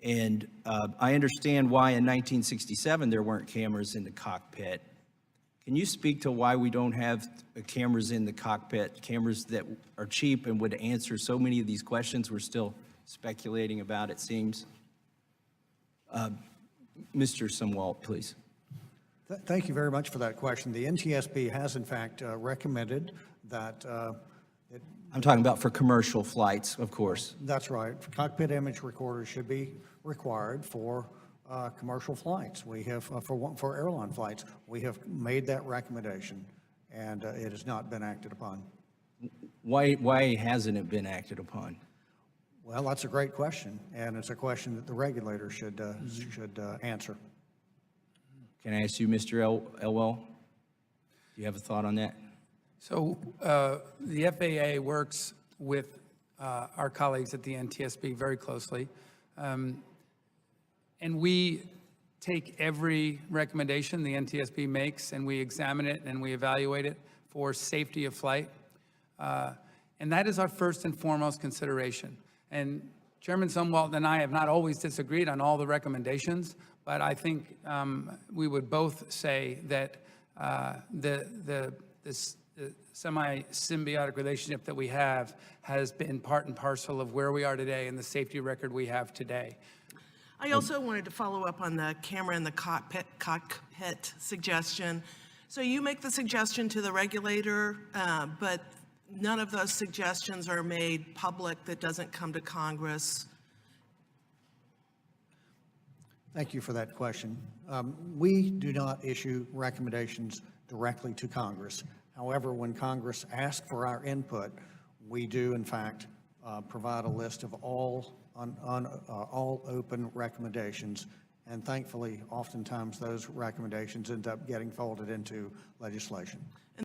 And I understand why in 1967 there weren't cameras in the cockpit. Can you speak to why we don't have cameras in the cockpit, cameras that are cheap and would answer so many of these questions we're still speculating about, it seems? Mr. Sumwalt, please. Thank you very much for that question. The NTSB has, in fact, recommended that I'm talking about for commercial flights, of course. that's right. Cockpit image recorders should be required for commercial flights. We have, for airline flights, we have made that recommendation, and it has not been acted upon. Why hasn't it been acted upon? Well, that's a great question, and it's a question that the regulator should answer. Can I ask you, Mr. Elwell? Do you have a thought on that? So the FAA works with our colleagues at the NTSB very closely. And we take every recommendation the NTSB makes and we examine it and we evaluate it for safety of flight. And that is our first and foremost consideration. And Chairman Sumwalt and I have not always disagreed on all the recommendations, but I think we would both say that the semi-symbiotic relationship that we have has been part and parcel of where we are today and the safety record we have today. I also wanted to follow up on the camera in the cockpit suggestion. So you make the suggestion to the regulator, but none of those suggestions are made public. That doesn't come to Congress. Thank you for that question. We do not issue recommendations directly to Congress. However, when Congress asks for our input, we do, in fact, provide a list of all open recommendations, and thankfully, oftentimes those recommendations end up getting folded into legislation.